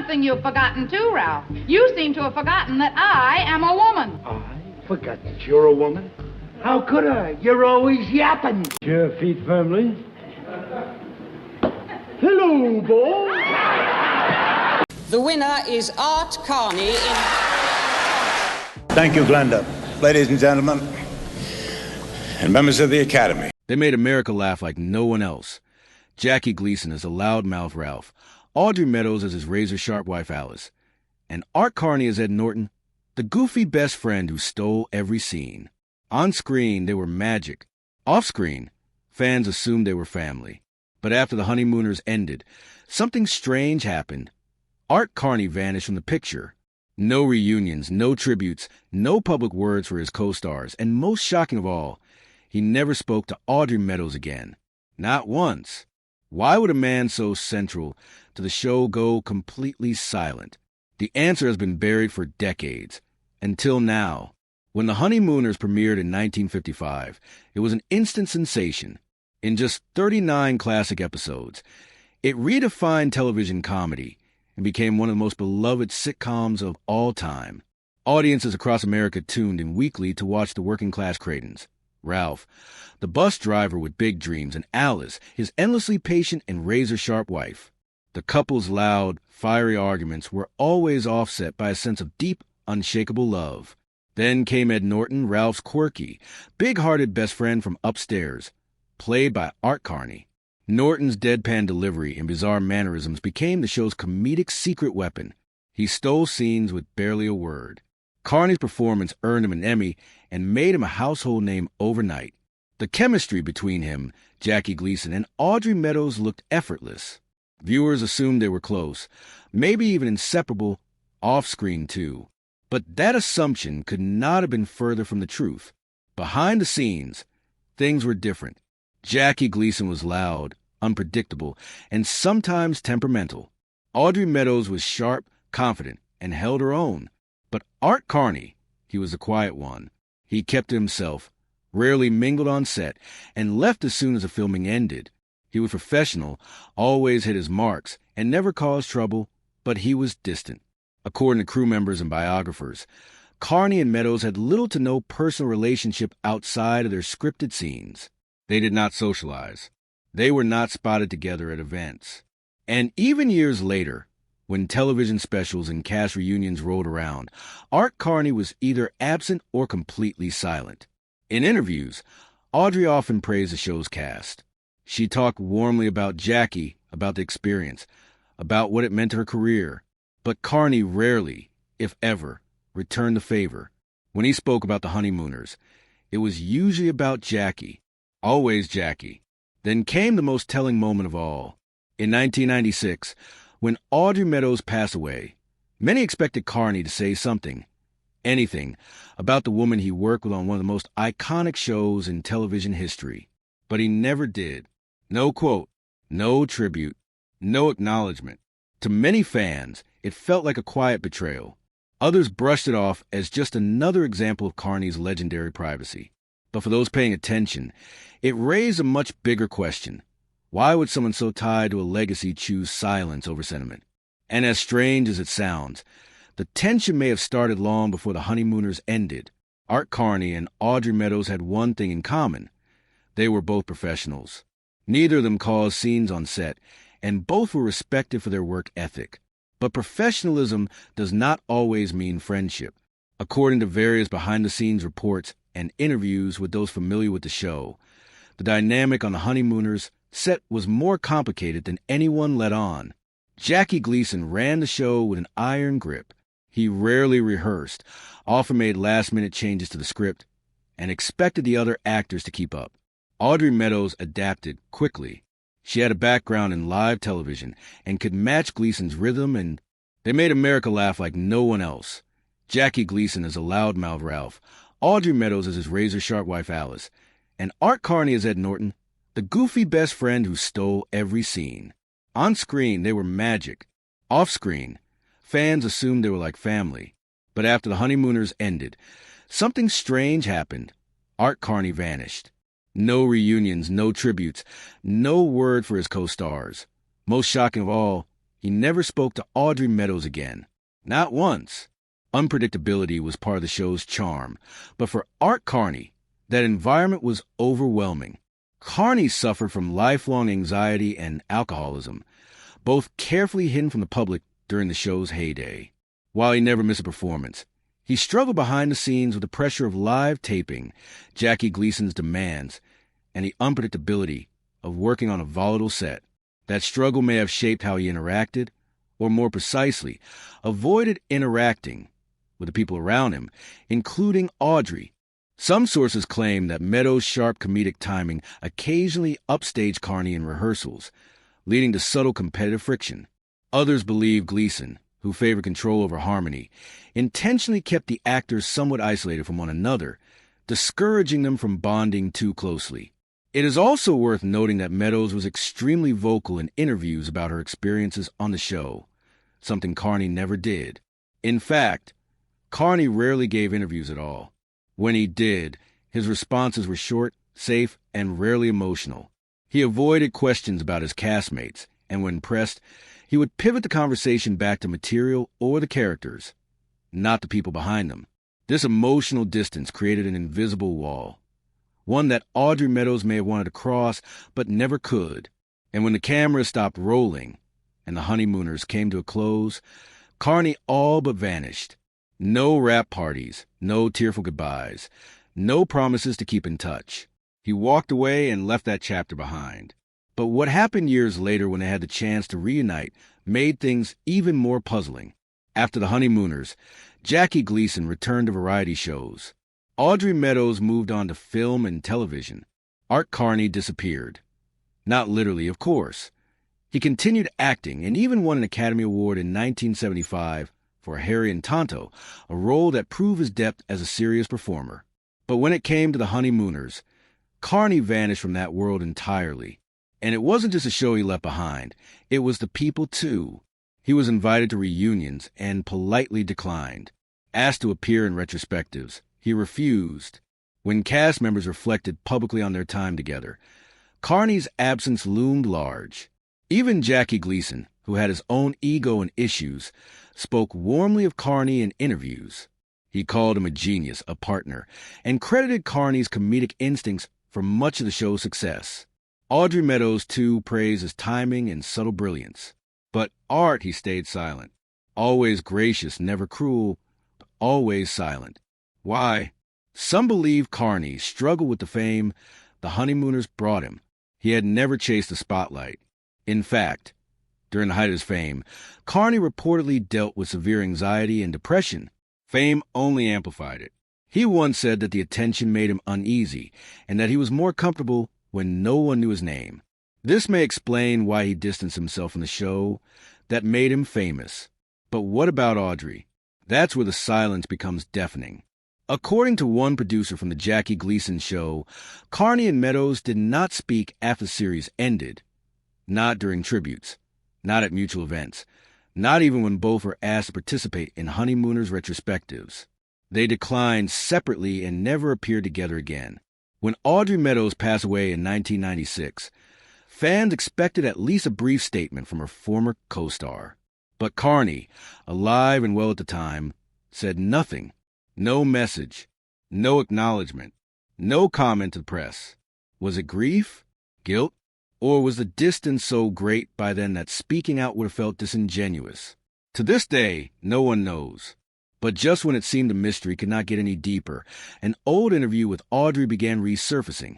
something you've forgotten, too, Ralph. You seem to have forgotten that I am a woman. I forgot that you're a woman? How could I? You're always yapping. Your feet firmly. Hello, boy. The winner is Art Carney in... Thank you, Glenda. Ladies and gentlemen, and members of the Academy. They made America laugh like no one else. Jackie Gleason as a loudmouth Ralph, Audrey Meadows as his razor-sharp wife Alice, and Art Carney as Ed Norton, the goofy best friend who stole every scene. On screen, they were magic. Off-screen, fans assumed they were family. But after the Honeymooners ended, something strange happened. Art Carney vanished from the picture. No reunions, no tributes, no public words for his co-stars, and most shocking of all, he never spoke to Audrey Meadows again. Not once. Why would a man so central to the show go completely silent? The answer has been buried for decades, until now. When The Honeymooners premiered in 1955, it was an instant sensation. In just 39 classic episodes, it redefined television comedy and became one of the most beloved sitcoms of all time. Audiences across America tuned in weekly to watch the working-class Creightons. Ralph, the bus driver with big dreams, and Alice, his endlessly patient and razor-sharp wife. The couple's loud, fiery arguments were always offset by a sense of deep, unshakable love. Then came Ed Norton, Ralph's quirky, big-hearted best friend from upstairs, played by Art Carney. Norton's deadpan delivery and bizarre mannerisms became the show's comedic secret weapon. He stole scenes with barely a word. Carney's performance earned him an Emmy and made him a household name overnight. The chemistry between him, Jackie Gleason, and Audrey Meadows looked effortless. Viewers assumed they were close, maybe even inseparable, off-screen too. But that assumption could not have been further from the truth. Behind the scenes, things were different. Jackie Gleason was loud, unpredictable, and sometimes temperamental. Audrey Meadows was sharp, confident, and held her own. But Art Carney, he was the quiet one. He kept to himself, rarely mingled on set, and left as soon as the filming ended. He was professional, always hit his marks, and never caused trouble, but he was distant. According to crew members and biographers, Carney and Meadows had little to no personal relationship outside of their scripted scenes. They did not socialize. They were not spotted together at events. And even years later, when television specials and cast reunions rolled around, Art Carney was either absent or completely silent. In interviews, Audrey often praised the show's cast. She talked warmly about Jackie, about the experience, about what it meant to her career. But Carney rarely, if ever, returned the favor. When he spoke about the Honeymooners, it was usually about Jackie, always Jackie. Then came the most telling moment of all. In 1996, when Audrey Meadows passed away, many expected Carney to say something, anything, about the woman he worked with on one of the most iconic shows in television history. But he never did. No quote, no tribute, no acknowledgement. To many fans, it felt like a quiet betrayal. Others brushed it off as just another example of Carney's legendary privacy. But for those paying attention, it raised a much bigger question. Why would someone so tied to a legacy choose silence over sentiment? And as strange as it sounds, the tension may have started long before the Honeymooners ended. Art Carney and Audrey Meadows had one thing in common. They were both professionals. Neither of them caused scenes on set, and both were respected for their work ethic. But professionalism does not always mean friendship. According to various behind-the-scenes reports and interviews with those familiar with the show, the dynamic on the Honeymooners set was more complicated than anyone let on. Jackie Gleason ran the show with an iron grip. He rarely rehearsed, often made last-minute changes to the script, and expected the other actors to keep up. Audrey Meadows adapted quickly. She had a background in live television and could match Gleason's rhythm, and they made America laugh like no one else. Jackie Gleason as a loudmouth Ralph, Audrey Meadows as his razor-sharp wife Alice, and Art Carney as Ed Norton, the goofy best friend who stole every scene. On screen, they were magic. Off screen, fans assumed they were like family. But after the Honeymooners ended, something strange happened. Art Carney vanished. No reunions, no tributes, no word for his co-stars. Most shocking of all, he never spoke to Audrey Meadows again. Not once. Unpredictability was part of the show's charm, but for Art Carney, that environment was overwhelming. Carney suffered from lifelong anxiety and alcoholism, both carefully hidden from the public during the show's heyday. While he never missed a performance, he struggled behind the scenes with the pressure of live taping, Jackie Gleason's demands, and the unpredictability of working on a volatile set. That struggle may have shaped how he interacted, or more precisely, avoided interacting with the people around him, including Audrey. Some sources claim that Meadows' sharp comedic timing occasionally upstaged Carney in rehearsals, leading to subtle competitive friction. Others believe Gleason, who favored control over harmony, intentionally kept the actors somewhat isolated from one another, discouraging them from bonding too closely. It is also worth noting that Meadows was extremely vocal in interviews about her experiences on the show, something Carney never did. In fact, Carney rarely gave interviews at all. When he did, his responses were short, safe, and rarely emotional. He avoided questions about his castmates, and when pressed, he would pivot the conversation back to material or the characters, not the people behind them. This emotional distance created an invisible wall, one that Audrey Meadows may have wanted to cross, but never could. And when the camera stopped rolling and the Honeymooners came to a close, Carney all but vanished. No rap parties, no tearful goodbyes, no promises to keep in touch. He walked away and left that chapter behind. But what happened years later when they had the chance to reunite made things even more puzzling. After the Honeymooners, Jackie Gleason returned to variety shows. Audrey Meadows moved on to film and television. Art Carney disappeared. Not literally, of course. He continued acting and even won an Academy Award in 1975 for Harry and Tonto, a role that proved his depth as a serious performer. But when it came to the Honeymooners, Carney vanished from that world entirely. And it wasn't just a show he left behind. It was the people, too. He was invited to reunions and politely declined. Asked to appear in retrospectives, he refused. When cast members reflected publicly on their time together, Carney's absence loomed large. Even Jackie Gleason, who had his own ego and issues, spoke warmly of Carney in interviews. He called him a genius, a partner, and credited Carney's comedic instincts for much of the show's success. Audrey Meadows, too, praised his timing and subtle brilliance. But Art, he stayed silent. Always gracious, never cruel, but always silent. Why? Some believe Carney struggled with the fame the Honeymooners brought him. He had never chased the spotlight. In fact, during the height of his fame, Carney reportedly dealt with severe anxiety and depression. Fame only amplified it. He once said that the attention made him uneasy, and that he was more comfortable when no one knew his name. This may explain why he distanced himself from the show that made him famous. But what about Audrey? That's where the silence becomes deafening. According to one producer from the Jackie Gleason show, Carney and Meadows did not speak after the series ended. Not during tributes, not at mutual events, not even when both were asked to participate in Honeymooners retrospectives. They declined separately and never appeared together again. When Audrey Meadows passed away in 1996, fans expected at least a brief statement from her former co-star. But Carney, alive and well at the time, said nothing. No message, no acknowledgement, no comment to the press. Was it grief, guilt, or was the distance so great by then that speaking out would have felt disingenuous? To this day, no one knows. But just when it seemed the mystery could not get any deeper, an old interview with Audrey began resurfacing,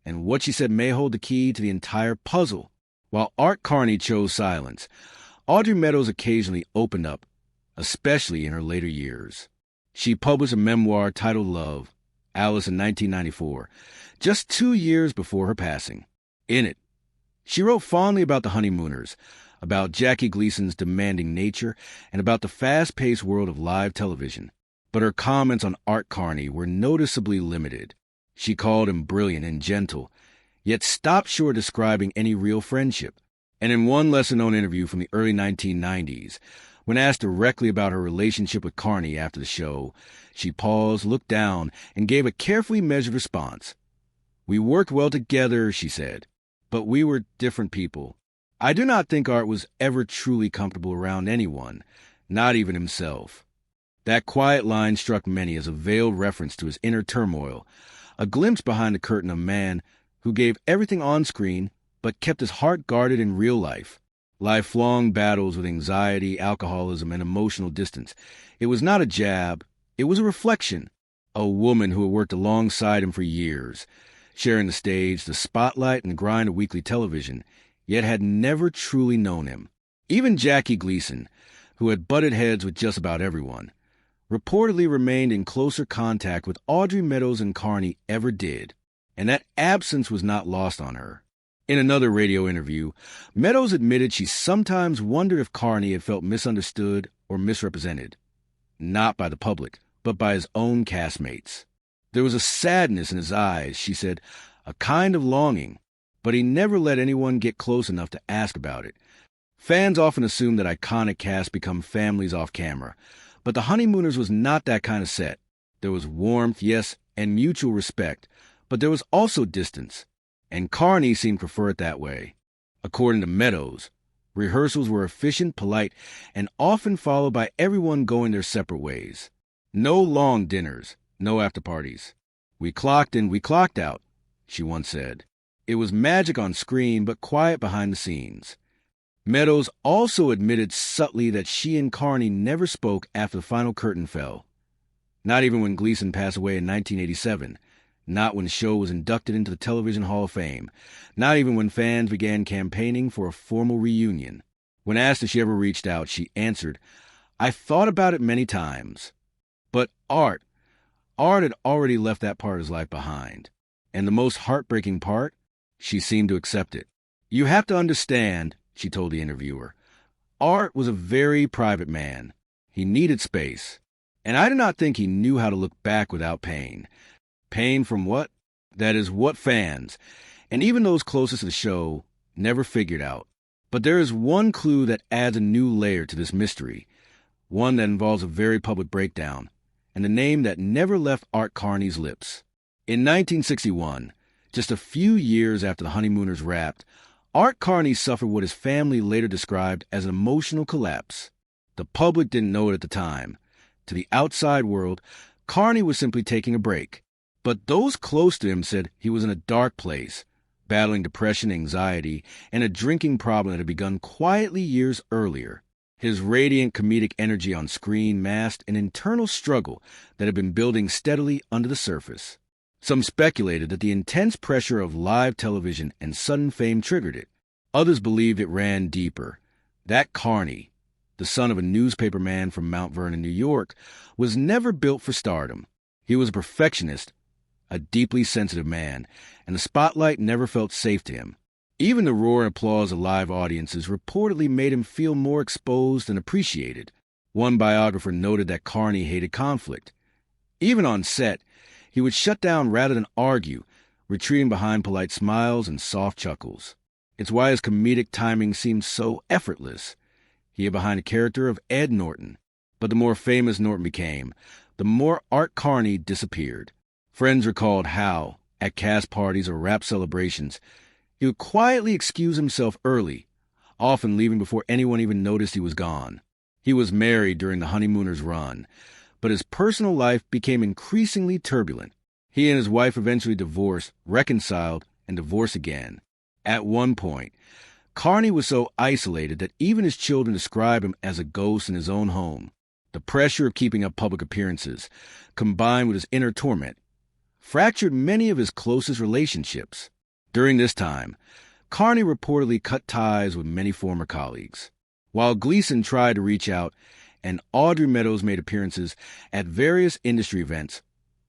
and what she said may hold the key to the entire puzzle. While Art Carney chose silence, Audrey Meadows occasionally opened up, especially in her later years. She published a memoir titled Love, Alice, in 1994, just 2 years before her passing. In it, she wrote fondly about the Honeymooners, about Jackie Gleason's demanding nature, and about the fast-paced world of live television. But her comments on Art Carney were noticeably limited. She called him brilliant and gentle, yet stopped short of describing any real friendship. And in one lesser-known interview from the early 1990s, when asked directly about her relationship with Carney after the show, she paused, looked down, and gave a carefully measured response. "We worked well together," she said, "but we were different people. I do not think Art was ever truly comfortable around anyone, not even himself. That quiet line struck many as a veiled reference to his inner turmoil, a glimpse behind the curtain of a man who gave everything on screen but kept his heart guarded in real life. Lifelong battles with anxiety, alcoholism, and emotional distance. It was not a jab, it was a reflection. A woman who had worked alongside him for years, sharing the stage, the spotlight, and the grind of weekly television, yet had never truly known him. Even Jackie Gleason, who had butted heads with just about everyone, reportedly remained in closer contact with Audrey Meadows and Carney ever did, and that absence was not lost on her. In another radio interview, Meadows admitted she sometimes wondered if Carney had felt misunderstood or misrepresented, not by the public, but by his own castmates. There was a sadness in his eyes, she said, a kind of longing, but he never let anyone get close enough to ask about it. Fans often assume that iconic casts become families off camera, but The Honeymooners was not that kind of set. There was warmth, yes, and mutual respect, but there was also distance, and Carney seemed to prefer it that way. According to Meadows, rehearsals were efficient, polite, and often followed by everyone going their separate ways. No long dinners, no after-parties. We clocked in, we clocked out, she once said. It was magic on screen, but quiet behind the scenes. Meadows also admitted subtly that she and Carney never spoke after the final curtain fell. Not even when Gleason passed away in 1987. Not when the show was inducted into the Television Hall of Fame. Not even when fans began campaigning for a formal reunion. When asked if she ever reached out, she answered, "I thought about it many times." But Art had already left that part of his life behind. And the most heartbreaking part? She seemed to accept it. "You have to understand," she told the interviewer, "Art was a very private man. He needed space. And I do not think he knew how to look back without pain. Pain from what? That is, what fans, and even those closest to the show, never figured out. But there is one clue that adds a new layer to this mystery, one that involves a very public breakdown, and a name that never left Art Carney's lips. In 1961, just a few years after the Honeymooners wrapped, Art Carney suffered what his family later described as an emotional collapse. The public didn't know it at the time. To the outside world, Carney was simply taking a break. But those close to him said he was in a dark place, battling depression, anxiety, and a drinking problem that had begun quietly years earlier. His radiant comedic energy on screen masked an internal struggle that had been building steadily under the surface. Some speculated that the intense pressure of live television and sudden fame triggered it. Others believed it ran deeper. That Carney, the son of a newspaper man from Mount Vernon, New York, was never built for stardom. He was a perfectionist, a deeply sensitive man, and the spotlight never felt safe to him. Even the roar and applause of live audiences reportedly made him feel more exposed and appreciated. One biographer noted that Carney hated conflict. Even on set, he would shut down rather than argue, retreating behind polite smiles and soft chuckles. It's why his comedic timing seemed so effortless. He hid behind the character of Ed Norton. But the more famous Norton became, the more Art Carney disappeared. Friends recalled how, at cast parties or rap celebrations, he would quietly excuse himself early, often leaving before anyone even noticed he was gone. He was married during the Honeymooners run, but his personal life became increasingly turbulent. He and his wife eventually divorced, reconciled, and divorced again. At one point, Carney was so isolated that even his children described him as a ghost in his own home. The pressure of keeping up public appearances, combined with his inner torment, fractured many of his closest relationships. During this time, Carney reportedly cut ties with many former colleagues. While Gleason tried to reach out and Audrey Meadows made appearances at various industry events,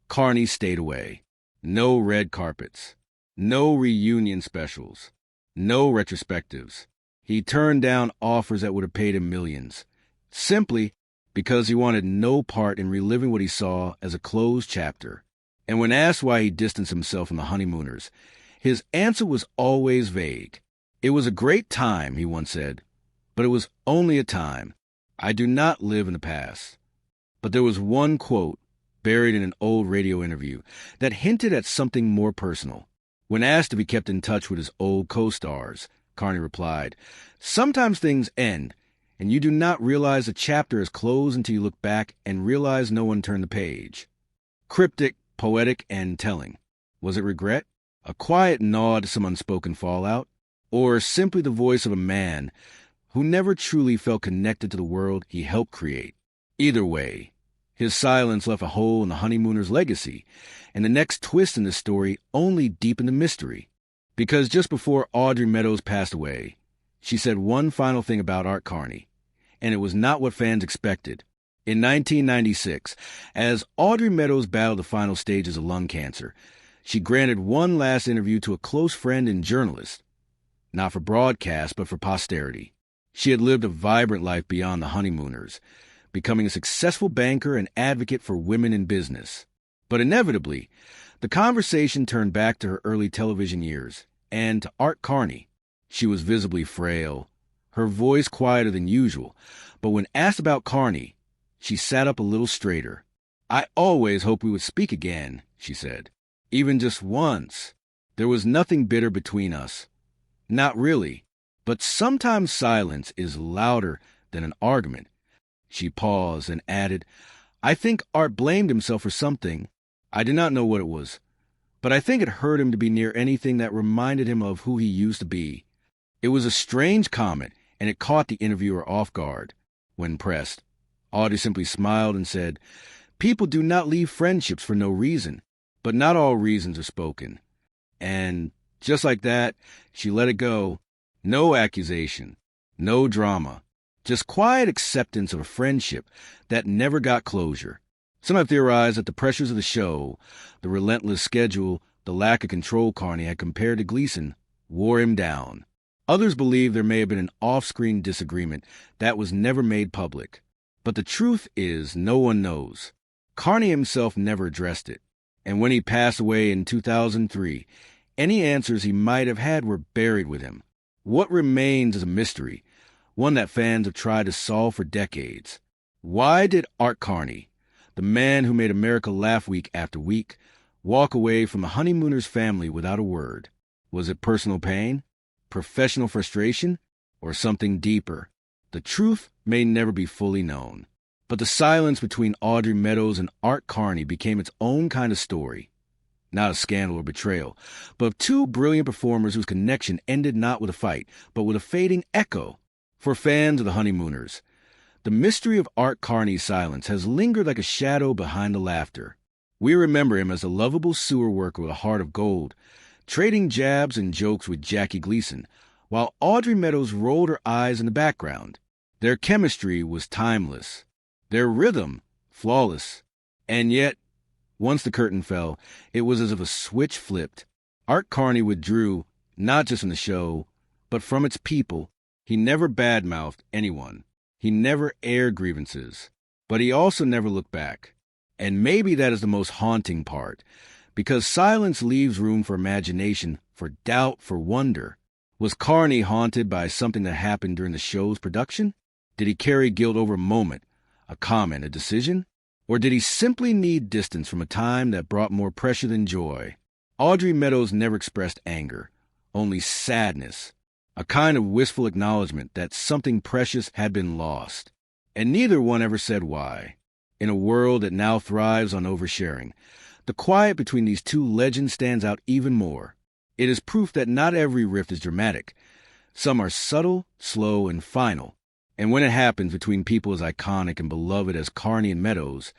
Carney stayed away. No red carpets, no reunion specials, no retrospectives. He turned down offers that would have paid him millions, simply because he wanted no part in reliving what he saw as a closed chapter. And when asked why he distanced himself from the Honeymooners, his answer was always vague. "It was a great time," he once said, "but it was only a time. I do not live in the past." But there was one quote, buried in an old radio interview, that hinted at something more personal. When asked if he kept in touch with his old co-stars, Carney replied. Sometimes things end, and you do not realize the chapter is closed until you look back and realize no one turned the page. Cryptic, poetic, and telling. Was it regret? A quiet nod to some unspoken fallout? Or simply the voice of a man who never truly felt connected to the world he helped create? Either way, his silence left a hole in the Honeymooners' legacy, and the next twist in the story only deepened the mystery. Because just before Audrey Meadows passed away, she said one final thing about Art Carney, and it was not what fans expected. In 1996, as Audrey Meadows battled the final stages of lung cancer, she granted one last interview to a close friend and journalist, not for broadcast, but for posterity. She had lived a vibrant life beyond the Honeymooners, becoming a successful banker and advocate for women in business. But inevitably, the conversation turned back to her early television years, and to Art Carney. She was visibly frail, her voice quieter than usual, but when asked about Carney, she sat up a little straighter. "I always hoped we would speak again," she said. "Even just once. There was nothing bitter between us. Not really. But sometimes silence is louder than an argument." She paused and added, "I think Art blamed himself for something. I do not know what it was, but I think it hurt him to be near anything that reminded him of who he used to be." It was a strange comment, and it caught the interviewer off guard. When pressed, Audrey simply smiled and said, "People do not leave friendships for no reason, but not all reasons are spoken." And just like that, she let it go. No accusation, no drama, just quiet acceptance of a friendship that never got closure. Some have theorized that the pressures of the show, the relentless schedule, the lack of control Carney had compared to Gleason, wore him down. Others believe there may have been an off-screen disagreement that was never made public. But the truth is, no one knows. Carney himself never addressed it. And when he passed away in 2003, any answers he might have had were buried with him. What remains is a mystery, one that fans have tried to solve for decades. Why did Art Carney, the man who made America laugh week after week, walk away from the Honeymooners family without a word? Was it personal pain, professional frustration, or something deeper? The truth may never be fully known. But the silence between Audrey Meadows and Art Carney became its own kind of story. Not a scandal or betrayal, but of two brilliant performers whose connection ended not with a fight, but with a fading echo. For fans of the Honeymooners, the mystery of Art Carney's silence has lingered like a shadow behind the laughter. We remember him as a lovable sewer worker with a heart of gold, trading jabs and jokes with Jackie Gleason, while Audrey Meadows rolled her eyes in the background. Their chemistry was timeless, their rhythm flawless, and yet, once the curtain fell, it was as if a switch flipped. Art Carney withdrew, not just from the show, but from its people. He never badmouthed anyone. He never aired grievances. But he also never looked back. And maybe that is the most haunting part, because silence leaves room for imagination, for doubt, for wonder. Was Carney haunted by something that happened during the show's production? Did he carry guilt over a moment, a comment, a decision? Or did he simply need distance from a time that brought more pressure than joy? Audrey Meadows never expressed anger, only sadness, a kind of wistful acknowledgement that something precious had been lost. And neither one ever said why. In a world that now thrives on oversharing, the quiet between these two legends stands out even more. It is proof that not every rift is dramatic. Some are subtle, slow, and final. And when it happens between people as iconic and beloved as Carney and Meadows,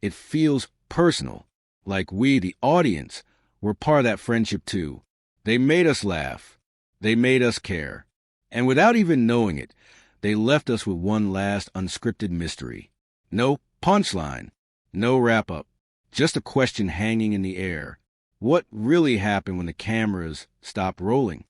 it feels personal, like we, the audience, were part of that friendship too. They made us laugh. They made us care. And without even knowing it, they left us with one last unscripted mystery. No punchline, no wrap-up, just a question hanging in the air. What really happened when the cameras stopped rolling?